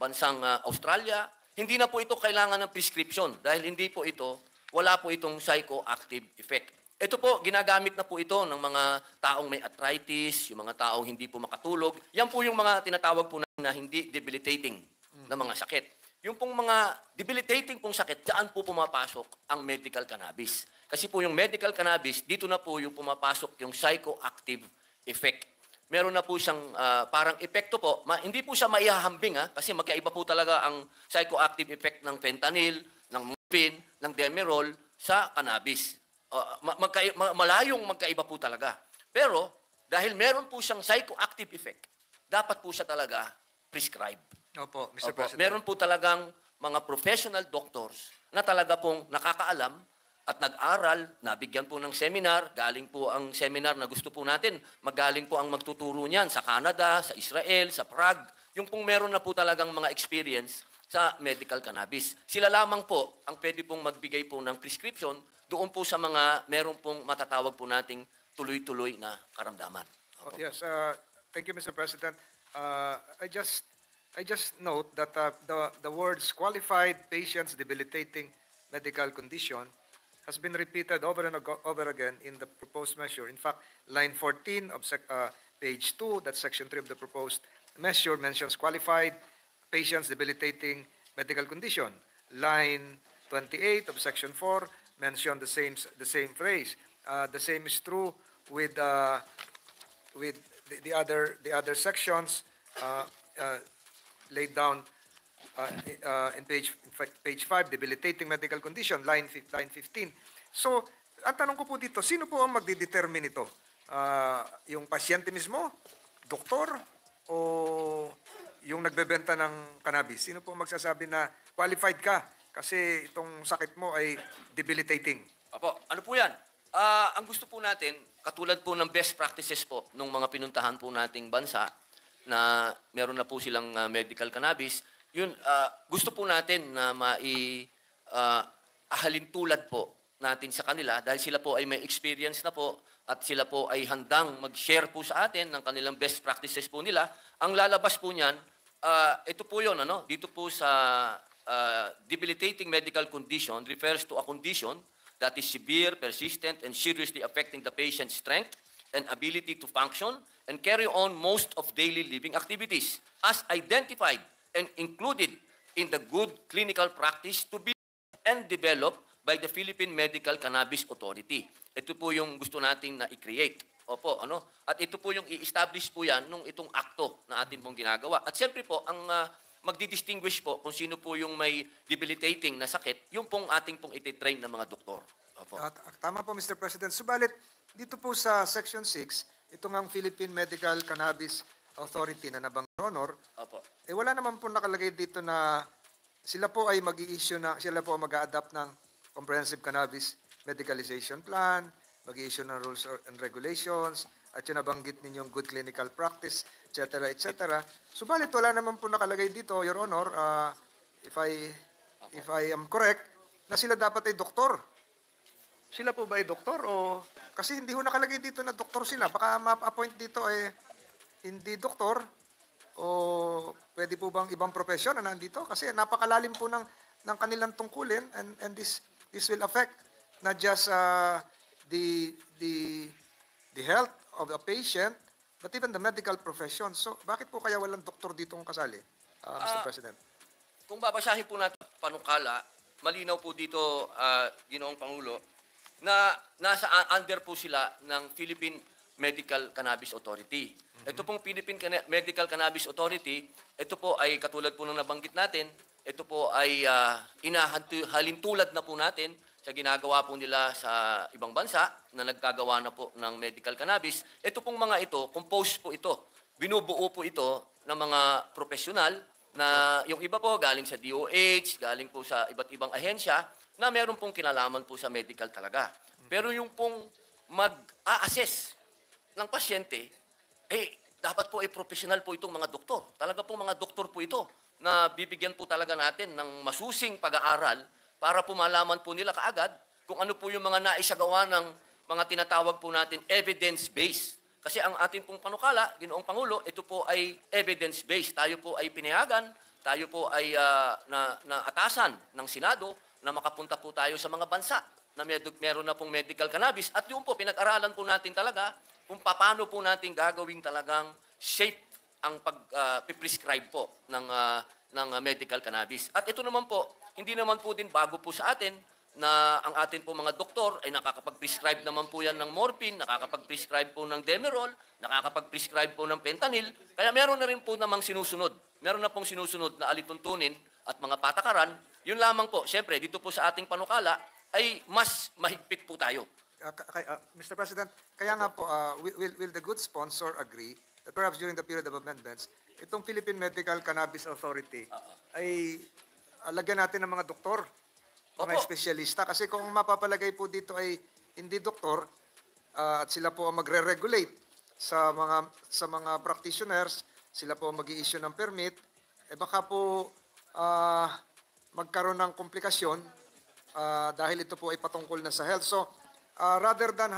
bansang Australia. Hindi na po ito kailangan ng prescription dahil hindi po ito, wala po itong psychoactive effect. Ito po, ginagamit na po ito ng mga taong may arthritis, yung mga taong hindi po makatulog. Yan po yung mga tinatawag po na hindi debilitating na mga sakit. Yung pong mga debilitating pong sakit, dyan po pumapasok ang medical cannabis. Kasi po yung medical cannabis, dito na po yung pumapasok yung psychoactive effect. Meron na po siyang parang epekto po. Hindi po siya maihahambing, kasi magkaiba po talaga ang psychoactive effect ng fentanyl, ng morphine, ng Demerol sa cannabis. Malayong magkaiba po talaga. Pero, dahil meron po siyang psychoactive effect, dapat po siya talaga prescribe. Opo, Mr. Opo, President. meron po talagang mga professional doctors na talaga pong nakakaalam at nag-aral, nabigyan po ng seminar, galing po ang seminar na gusto po natin, magaling po ang magtuturo niyan sa Canada, sa Israel, sa Prague, yung pong meron na po talagang mga experience sa medical cannabis. Sila lamang po ang pwede pong magbigay po ng prescription doon po sa mga meron pong matatawag po nating tuloy-tuloy na karamdaman. Oh, yes, thank you, Mr. President. I just note that the words qualified patient's debilitating medical condition has been repeated over and over again in the proposed measure. In fact, line 14 of page 2, that's section 3 of the proposed measure, mentions qualified patient's debilitating medical condition. Line 28 of section 4 mention the same phrase. The same is true with the other sections laid down in page 5, debilitating medical condition, line 15. So, ang tanong ko po dito, sino po ang magdidetermine ito? Yung pasyente mismo, doktor, o yung nagbebenta ng cannabis? Sino po magsasabi na qualified ka kasi itong sakit mo ay debilitating? Apo, ano po yan? Ang gusto po natin, katulad po ng best practices po ng mga pinuntahan po nating bansa na meron na po silang medical cannabis, yun, gusto po natin na ahalintulad po natin sa kanila dahil sila po ay may experience na po at sila po ay handang mag-share po sa atin ng kanilang best practices po nila. Ang lalabas po niyan, ito po yun, dito po sa debilitating medical condition refers to a condition that is severe, persistent, and seriously affecting the patient's strength and ability to function and carry on most of daily living activities as identified and included in the good clinical practice to be and developed by the Philippine Medical Cannabis Authority. Ito po yung gusto natin na i-create. Opo, ano? At ito po yung i-establish po yan nung itong akto na atin pong ginagawa. At siyempre po, ang magdi-distinguish po kung sino po yung may debilitating na sakit, yung pong ating pong ititrain ng mga doktor. Opo. Tama po, Mr. President. Subalit, dito po sa Section 6, ito ngang Philippine Medical Cannabis Authority na nabanggit, Honor, Opo. wala naman po nakalagay dito na sila po ay mag-i-issue na, sila po mag-a-adapt ng Comprehensive Cannabis Medicalization Plan, mag-i-issue ng rules and regulations, at yung nabanggit ninyong good clinical practice, etc., etc. Subalit, wala naman po nakalagay dito, Your Honor, if I am correct, na sila dapat ay doktor. Sila po ba ay doktor o kasi hindi ho nakalagay dito na doktor sila. Baka ma-appoint dito ay hindi doktor o pwede po bang ibang profesyon na nandito kasi napakalalim po ng kanilang tungkulin and this will affect not just the health of the patient but even the medical profession. So bakit po kaya walang doktor dito ng kasali, Mr. President? Kung babasahin po natin panukala, malinaw po dito, Ginoong Pangulo, na nasa under po sila ng Philippine Medical Cannabis Authority. Ito pong Philippine Medical Cannabis Authority, ito po ay katulad po ng nabanggit natin, ito po ay halintulad na po natin sa ginagawa po nila sa ibang bansa na nagkagawa na po ng medical cannabis. Ito pong mga ito, composed po ito. Binubuo po ito ng mga profesional na yung iba po galing sa DOH, galing po sa iba't ibang ahensya na meron pong kinalaman po sa medical talaga. Pero yung pong mag-a-assess ng pasyente, dapat po ay professional po itong mga doktor. Talaga po mga doktor po ito na bibigyan po talaga natin ng masusing pag-aaral para po malaman po nila kaagad kung ano po yung mga naisagawa ng mga tinatawag po natin evidence-based. Kasi ang ating pong panukala, Ginoong Pangulo, ito po ay evidence-based. Tayo po ay pinayagan, tayo po ay naatasan ng Senado na makapunta po tayo sa mga bansa na meron na pong medical cannabis. At yun po, pinag-aralan po natin talaga kung paano po natin gagawing talagang safe ang pag-prescribe po ng medical cannabis. At ito naman po, hindi naman po din bago po sa atin na ang atin po mga doktor ay nakakapag-prescribe naman po yan ng morphine, nakakapag-prescribe po ng Demerol, nakakapag-prescribe po ng fentanyl. Kaya meron na rin po namang sinusunod. Meron na pong sinusunod na alituntunin at mga patakaran. Yun lamang po, siyempre, dito po sa ating panukala ay mas mahigpit po tayo. Mr. President, kaya nga po, will the good sponsor agree that perhaps during the period of amendments, itong Philippine Medical Cannabis Authority ay lagyan natin ng mga doktor, mga Opo. espesyalista. Kasi kung mapapalagay po dito ay hindi doktor at sila po ang magre-regulate sa mga practitioners, sila po mag-i-issue ng permit, baka po magkaroon ng komplikasyon dahil ito po ay patungkol na sa health. So, rather than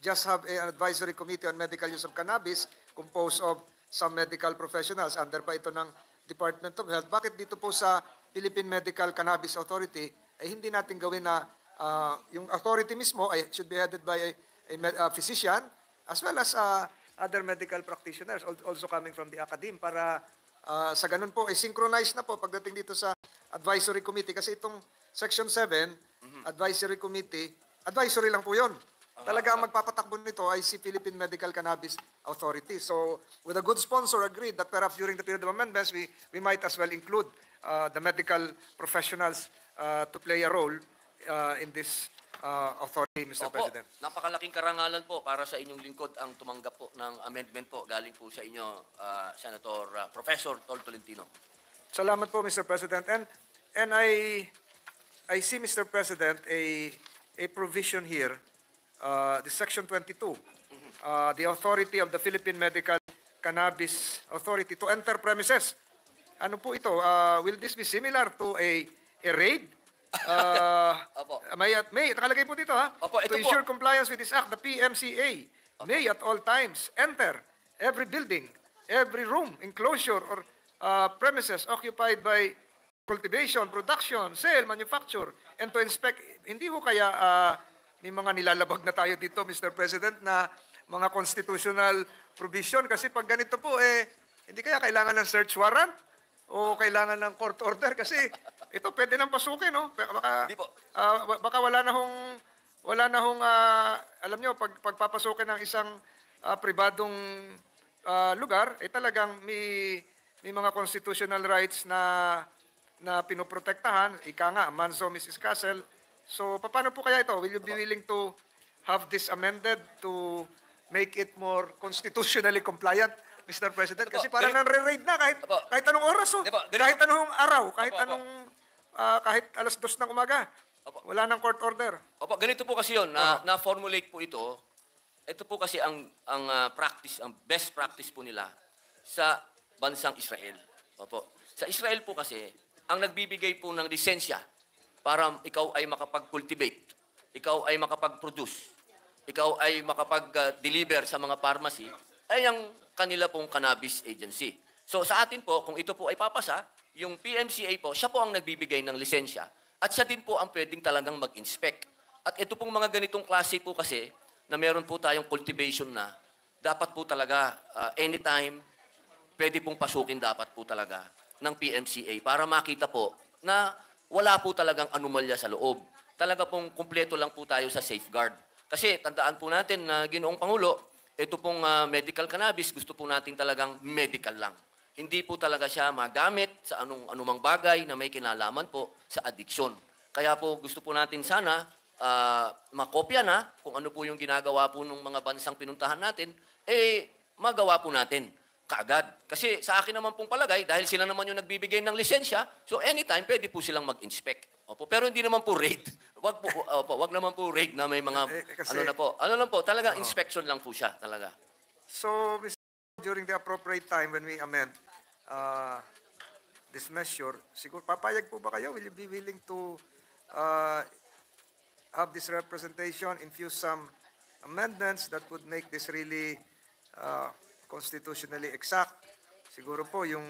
just have an advisory committee on medical use of cannabis composed of some medical professionals, under pa ito ng Department of Health, bakit dito po sa Philippine Medical Cannabis Authority ay hindi natin gawin na yung authority mismo ay should be headed by a physician as well as other medical practitioners also coming from the academe para sa ganun po ay synchronize na po pagdating dito sa advisory committee kasi itong Section 7 advisory committee, advisory lang po yun. Talaga ang magpapatakbo nito ay si Philippine Medical Cannabis Authority. So, with a good sponsor agreed that perhaps during the period of amendments, we might as well include the medical professionals to play a role in this authority, Mr. Opo, President. napakalaking karangalan po para sa inyong lingkod ang tumanggap po ng amendment po galing po sa inyo, Senator Professor Tol Tolentino. Salamat po, Mr. President. And I see, Mr. President, a provision here, the Section 22, the authority of the Philippine Medical Cannabis Authority to enter premises. Ano po ito? Will this be similar to a raid? Opo. May, nakalagay po dito ha? Opo, ito to po. ensure compliance with this act, the PMCA may at all times enter every building, every room, enclosure, or premises occupied by cultivation, production, sale, manufacture, and to inspect. Hindi ho kaya may mga nilalabag na tayo dito, Mr. President, na mga constitutional provision kasi pag ganito po, hindi kaya kailangan ng search warrant o kailangan ng court order kasi ito pwede nang pasukin, no? Hindi po. Baka wala na hong wala na hong, alam nyo, pagpapasukin ng isang pribadong lugar, talagang may mga constitutional rights na pinoprotektahan. Ika nga, Manso, Mrs. Castle. So, paano po kaya ito? Will you be willing to have this amended to make it more constitutionally compliant, Mr. President? Kasi parang nare-raid na kahit anong oras, kahit anong araw, kahit alas 2 ng umaga. Wala nang court order. Opo, ganito po kasi yun, na-formulate po ito. Ito po kasi ang practice, ang best practice po nila sa bansang Israel. Opo. Sa Israel po kasi, ang nagbibigay po ng lisensya para ikaw ay makapag-cultivate, ikaw ay makapag-produce, ikaw ay makapag-deliver sa mga pharmacy, ay ang kanila pong cannabis agency. So sa atin po, kung ito po ay papasa, yung PMCA po, siya po ang nagbibigay ng lisensya at siya din po ang pwedeng talagang mag-inspect. At ito pong mga ganitong klase po kasi, na meron po tayong cultivation na, dapat po talaga anytime, pwede pong pasukin dapat po talaga ng PMCA para makita po na wala po talagang anomalya sa loob. Talaga pong kumpleto lang po tayo sa safeguard. Kasi tandaan po natin na Ginoong Pangulo, ito pong medical cannabis, gusto po natin talagang medical lang. Hindi po talaga siya magamit sa anumang bagay na may kinalaman po sa addiction. Kaya po gusto po natin sana makopya na kung ano po yung ginagawa po ng mga bansang pinuntahan natin, magawa po natin kaagad. Kasi sa akin naman pong palagay, dahil sila naman yung nagbibigay ng lisensya, so anytime pwede po silang mag-inspect. Opo, pero hindi naman po raid. Wag naman po raid na may mga ano lang po, talaga inspection lang po siya talaga. So, during the appropriate time when we amend this measure, siguro papayag po ba kayo? Will you be willing to have this representation, infuse some amendments that would make this really constitutionally exact? Siguro po yung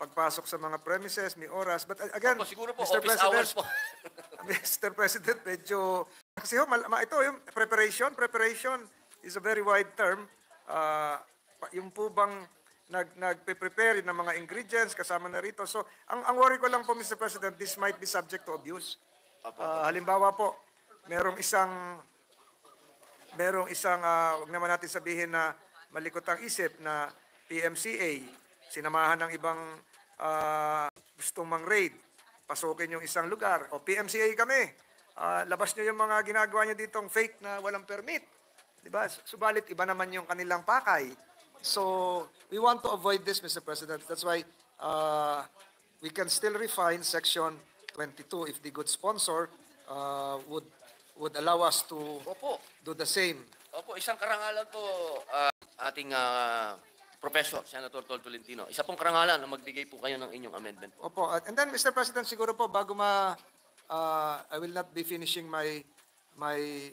pagpasok sa mga premises, may oras. But again, siguro po, Mr. office President, hours po. Mr. President, medyo, kasi ito yung preparation is a very wide term. Yung po bang nagpe-prepare ng mga ingredients kasama na rito. So, ang worry ko lang po, Mr. President, this might be subject to abuse. Halimbawa po, merong isang wag naman natin sabihin na malikot ang isip na PMCA, sinamahan ng ibang gustong mang-raid, pasukin yung isang lugar, o PMCA kami, labas nyo yung mga ginagawa nyo ditong fake na walang permit. Diba? Subalit, iba naman yung kanilang pakay. So, we want to avoid this, Mr. President. That's why we can still refine Section 22 if the good sponsor would allow us to do the same. Opo, isang karangalan po ating Professor Senator Tol Tolentino. Isa pong karangalan na magbigay po kayo ng inyong amendment. Opo, and then Mr. President, siguro po bago I will not be finishing my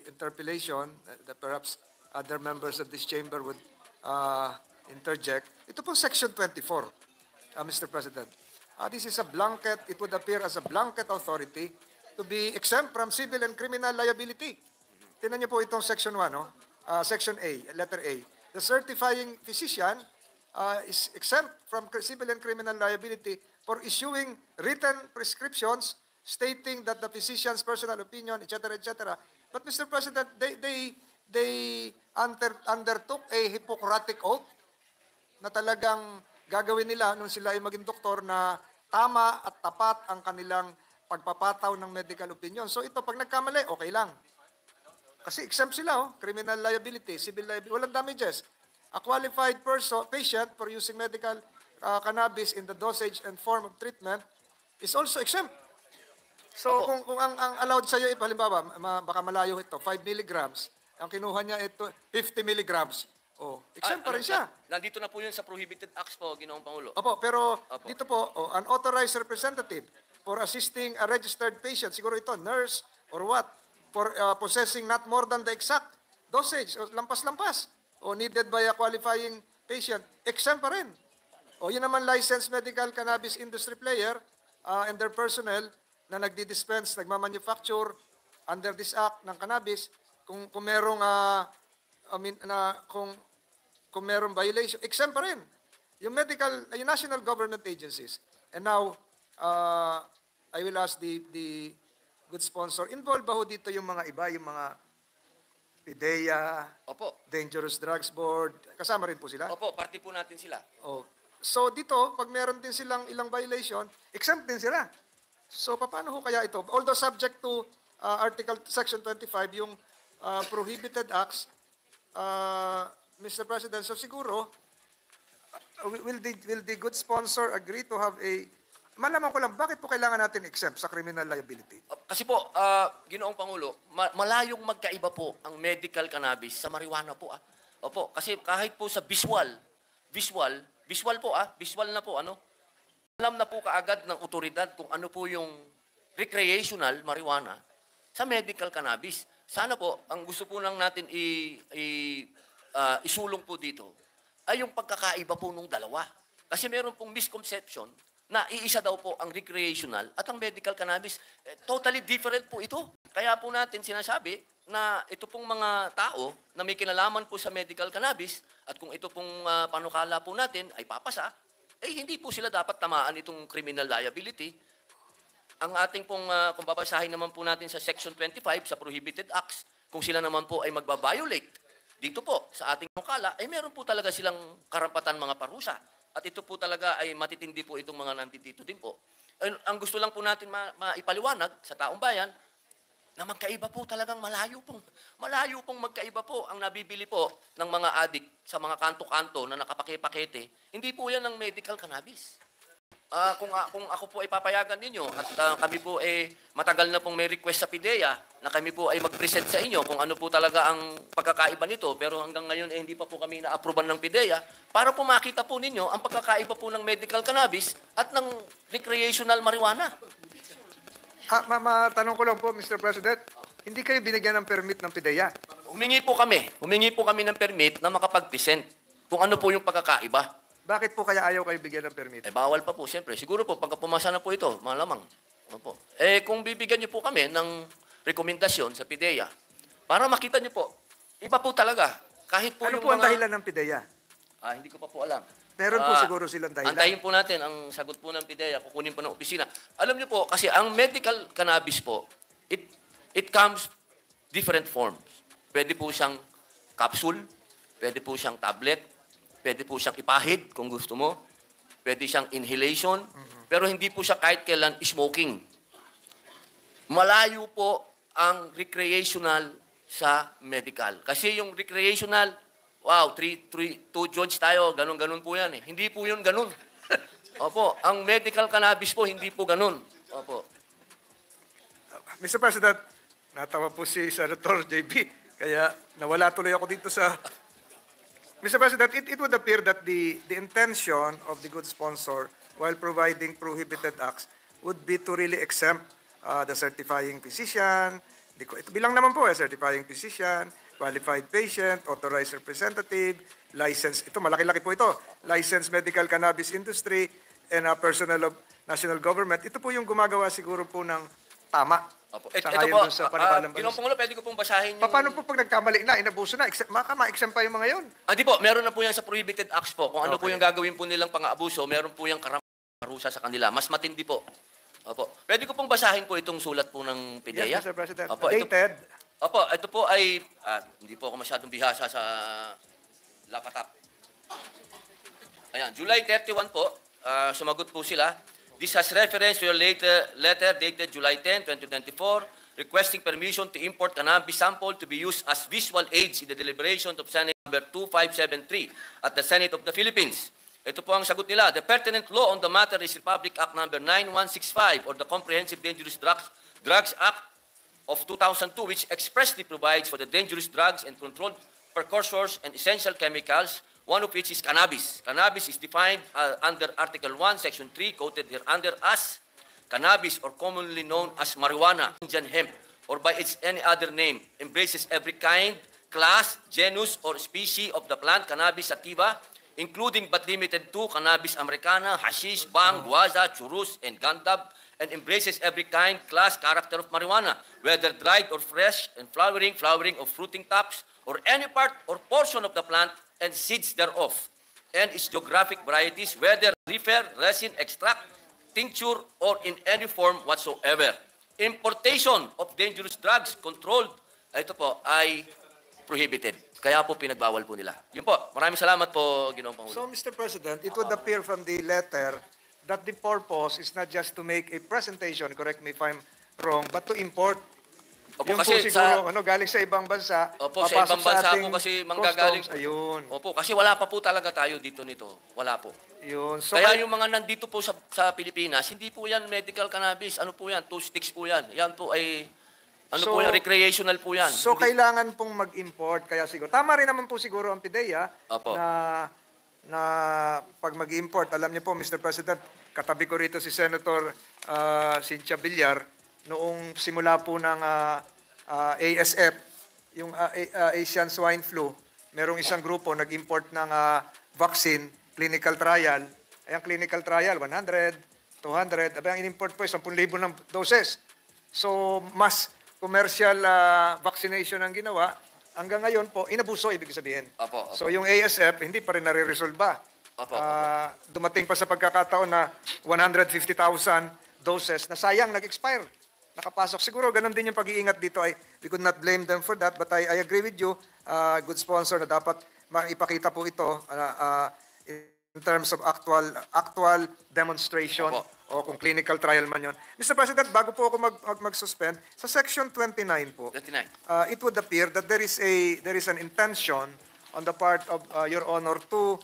interpellation, that perhaps other members of this chamber would interject. Ito po Section 24, Mr. President. This is a blanket, it would appear as a blanket authority to be exempt from civil and criminal liability. Tingnan niyo po itong Section 1, no? Section A, letter A. The certifying physician is exempt from civil and criminal liability for issuing written prescriptions stating that the physician's personal opinion, etc., etc. But Mr. President, they undertook a Hippocratic oath na talagang gagawin nila nung sila ay maging doktor na tama at tapat ang kanilang pagpapataw ng medical opinion. So ito, pag nagkamali, okay lang. Kasi exempt sila, criminal liability, civil liability, walang damages. A qualified patient for using medical cannabis in the dosage and form of treatment is also exempt. So kung ang allowed sa iyo, halimbawa, baka malayo ito, 5 milligrams, ang kinuha niya ito, 50 milligrams, exempt pa rin siya. Nandito na po yun sa Prohibited Acts po, Ginoong Pangulo. Opo, pero dito po, an authorized representative for assisting a registered patient, siguro ito, nurse or what, for possessing not more than the exact dosage, o lampas-lampas, o needed by a qualifying patient, exempt pa rin. O yun naman licensed medical cannabis industry player and their personnel na nagdi-dispense, nagmamanufacture under this act ng cannabis, kung merong kung merong violation, exempt pa rin. Yung yung national government agencies. And now, I will ask the good sponsor, involved ba ho dito yung mga iba, yung mga PIDEA, Opo. Dangerous Drugs Board, kasama rin po sila? Opo, party po natin sila. Oh. So dito, pag meron din silang ilang violation, exempt din sila. So paano ho kaya ito? Although subject to Article Section 25, yung prohibited acts, Mr. President, so siguro, will the good sponsor agree to have a, malaman ko lang, bakit po kailangan natin exempt sa criminal liability? Kasi po, Ginoong Pangulo, malayong magkaiba po ang medical cannabis sa marijuana po. Opo, kasi kahit po sa visual na po, alam na po kaagad ng otoridad kung ano po yung recreational marijuana sa medical cannabis. Sana po, ang gusto po lang natin isulong po dito ay yung pagkakaiba po nung dalawa. Kasi meron pong misconception na iisa daw po ang recreational at ang medical cannabis. Totally different po ito. Kaya po natin sinasabi na ito pong mga tao na may kinalaman po sa medical cannabis at kung ito pong panukala po natin ay papasa, hindi po sila dapat tamaan itong criminal liability. Ang ating pong, kung babasahin naman po natin sa Section 25 sa Prohibited Acts, kung sila naman po ay magbabiolate dito po sa ating panukala, ay meron po talaga silang karampatan mga parusa. At ito po talaga ay matitindi po itong mga nandito din po. Ang gusto lang po natin maipaliwanag sa taong bayan, na magkaiba po talagang malayo pong magkaiba po ang nabibili po ng mga adik sa mga kanto-kanto na nakapakipakete. Hindi po yan ng medical cannabis. Kung ako po ay papayagan ninyo at kami po matagal na pong may request sa PIDEA na kami po ay mag-present sa inyo kung ano po talaga ang pagkakaiba nito, pero hanggang ngayon hindi pa po kami na-approvean ng PIDEA para po makita po ninyo ang pagkakaiba po ng medical cannabis at ng recreational marijuana. Matanong ko lang po, Mr. President, hindi kayo binigyan ng permit ng PIDEA? Humingi po kami ng permit na makapag-present kung ano po yung pagkakaiba. Bakit po kaya ayaw kayo bigyan ng permit? Bawal pa po, siyempre. Siguro po, pagka pumasa na po ito, malamang. Opo. Kung bibigyan niyo po kami ng rekomendasyon sa PIDEA, para makita niyo po, iba po talaga. Kahit po Ano yung po ang mga... dahilan ng PIDEA? Hindi ko pa po alam. Meron po siguro silang dahilan. Antayin po natin ang sagot po ng PIDEA, kukunin po ng opisina. Alam niyo po, kasi ang medical cannabis po, it comes different forms. Pwede po siyang capsule, pwede po siyang tablet, pwede po siyang ipahid kung gusto mo, pwede siyang inhalation, pero hindi po siya kahit kailan smoking. Malayo po ang recreational sa medical. Kasi yung recreational, wow, 2 joints tayo, ganun-ganun po yan. Hindi po yun ganun. Opo, ang medical cannabis po, hindi po ganun. Opo. Mr. President, natawa po si Senator JB, kaya nawala tuloy ako dito sa... Mr. President, it would appear that the intention of the good sponsor while providing prohibited acts would be to really exempt the certifying physician, ito bilang naman po certifying physician, qualified patient, authorized representative, licensed, ito malaki-laki po ito, licensed medical cannabis industry, and personnel of national government. Ito po yung gumagawa siguro po ng tama. Opo. Sa Ito ayon po, dun sa panawalang Ginoong Pangulo, pwede ko pong basahin yung... Paano po pag nagkamali na, inabuso na, ma-exempt pa yung mga yun? Hindi po, meron na po yan sa prohibited acts po. Kung ano po Okay. yung gagawin po nilang pang-aabuso, meron po yung parusa sa kanila. Mas matindi po. Opo. Pwede ko pong basahin po itong sulat po ng PIDEA. Yes, Mr. President. Opo, Dated. Ito po ay, hindi po ako masyadong bihasa sa lapatap. Ayan, July 31 po, sumagot po sila. This has reference to your letter dated July 10, 2024, requesting permission to import cannabis sample to be used as visual aids in the deliberations of Senate number 2573 at the Senate of the Philippines. Ito po ang sagot nila. The pertinent law on the matter is Republic Act number 9165 or the Comprehensive Dangerous Drugs Act of 2002, which expressly provides for the dangerous drugs and controlled precursors and essential chemicals, one of which is cannabis. Cannabis is defined under Article 1, Section 3, quoted here under as cannabis, or commonly known as marijuana, Indian hemp, or by its any other name, embraces every kind, class, genus, or species of the plant cannabis sativa, including but limited to cannabis americana, hashish, bang, guaza, churus, and gandab, and embraces every kind, class, character of marijuana, whether dried or fresh, and flowering of fruiting tops, or any part or portion of the plant and seeds thereof, and its geographic varieties, whether reefer, resin, extract, tincture, or in any form whatsoever. importation of dangerous drugs controlled, ito po, ay prohibited. Kaya po pinagbawal po nila. Yun po. Maraming salamat po, Ginoong Pangulo. So, Mr. President, it would appear from the letter that the purpose is not just to make a presentation, correct me if I'm wrong, but to import. Opo, Yung po kasi siguro, sa- galing sa ibang bansa, Opo, sa papasok ibang bansa ating po kasi manggagaling. customs, ayun. Opo, kasi wala pa po talaga tayo dito nito. Wala po. Yun. So, Kaya yung mga nandito po sa Pilipinas, hindi po yan medical cannabis. Ano po yan? 2 sticks po yan. Yan po ay, ano So- po yan? Recreational po yan. So, Hindi- kailangan pong mag-import. Kaya siguro, tama rin naman po siguro ang PIDEA Opo. na pag mag-import, alam niyo po, Mr. President, katabi ko rito si Senator Cynthia Villar, noong simula po ng ASF, yung Asian Swine Flu, merong isang grupo nag-import ng vaccine, clinical trial. Ay, ang clinical trial, 100, 200. Ang in-import po, 10,000 ng doses. So, mas commercial vaccination ang ginawa. Hanggang ngayon po, inabuso, ibig sabihin. Opo, opo. So, yung ASF, hindi pa rin nare-resolba. Opo, Dumating pa sa pagkakataon na 150,000 doses na sayang, nag-expire. Nakapasok. Siguro, ganun din yung pag-iingat dito. We could not blame them for that, but I agree with you, good sponsor, na dapat maipakita po ito in terms of actual demonstration Opo. o kung clinical trial man yon. Mr. President, bago po ako mag-suspend, sa Section 29 po, 29. it would appear that there is an intention on the part of Your Honor to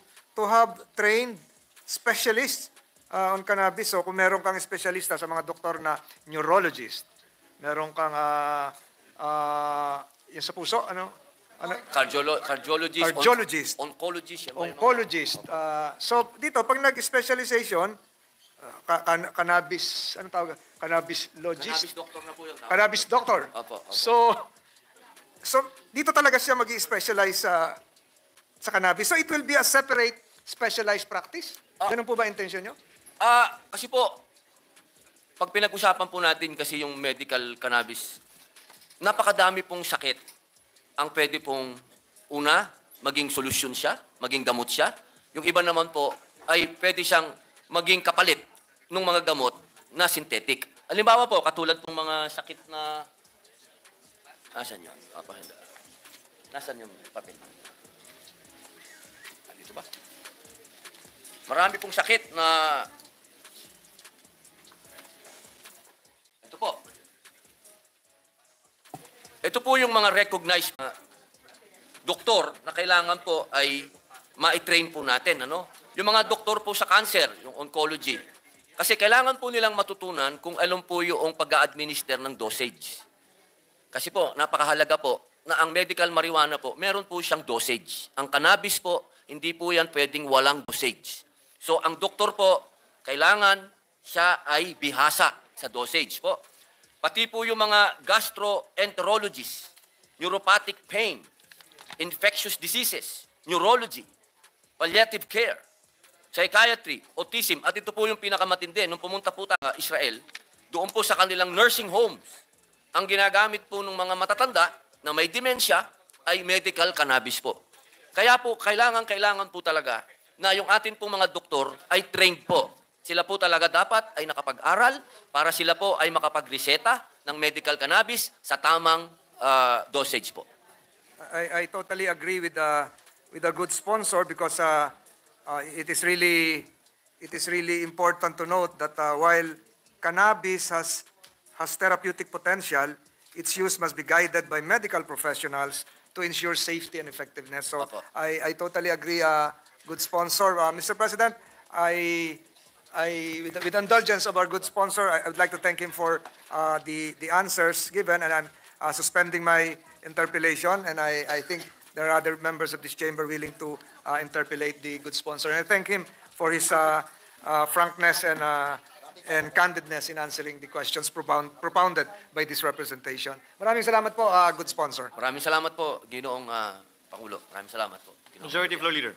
have trained specialists on cannabis. So kung meron kang espesyalista sa mga doktor na neurologist, meron kang yung sa puso, Cardiologist. Cardiologist. Oncologist. yan ba yun? oncologist. So dito, pag nag-specialization, cannabis, ano tawag? Cannabis logist? Cannabis doctor na po yun. Cannabis doctor. Opo, opo. So dito talaga siya mag-specialize sa cannabis. So it will be a separate specialized practice. Ganun po ba intention nyo? Kasi po, pag pinag-usapan po natin kasi yung medical cannabis, napakadami pong sakit ang pwede pong una, maging solusyon siya, maging gamot siya. Yung iba naman po ay pwede siyang maging kapalit ng mga gamot na synthetic. Halimbawa po, katulad pong mga sakit na... Nasaan yun? Nasaan yung papel? Dito ba? Marami pong sakit na... Ito po. Ito po yung mga recognized na doktor na kailangan po ay ma-train po natin. Ano? Yung mga doktor po sa cancer, yung oncology. Kasi kailangan po nilang matutunan kung alam po yung pag-a-administer ng dosage. Kasi po, napakahalaga po na ang medical marijuana po, meron po siyang dosage. Ang cannabis po, hindi po yan pwedeng walang dosage. So, ang doktor po, kailangan siya ay bihasa sa dosage po. Pati po yung mga gastroenterologists, neuropathic pain, infectious diseases, neurology, palliative care, psychiatry, autism, at ito po yung pinakamatindi. Nung pumunta po tayo sa Israel, doon po sa kanilang nursing homes, ang ginagamit po ng mga matatanda na may demensya ay medical cannabis po. Kaya po, kailangan po talaga na yung atin pong mga doktor ay trained po. Sila po talaga dapat ay nakapag-aral para sila po ay makapag-reseta ng medical cannabis sa tamang dosage po. I totally agree with the good sponsor because it is really important to note that while cannabis has therapeutic potential, its use must be guided by medical professionals to ensure safety and effectiveness. So Opo. I totally agree, good sponsor. Mr. President, with indulgence of our good sponsor, I would like to thank him for the answers given, and I'm suspending my interpellation, and I think there are other members of this chamber willing to interpellate the good sponsor. And I thank him for his frankness and candidness in answering the questions propounded by this representation. Maraming salamat po, good sponsor. Maraming salamat po, Ginoong Pangulo. Maraming salamat po. Ginoong Majority Floor Leader.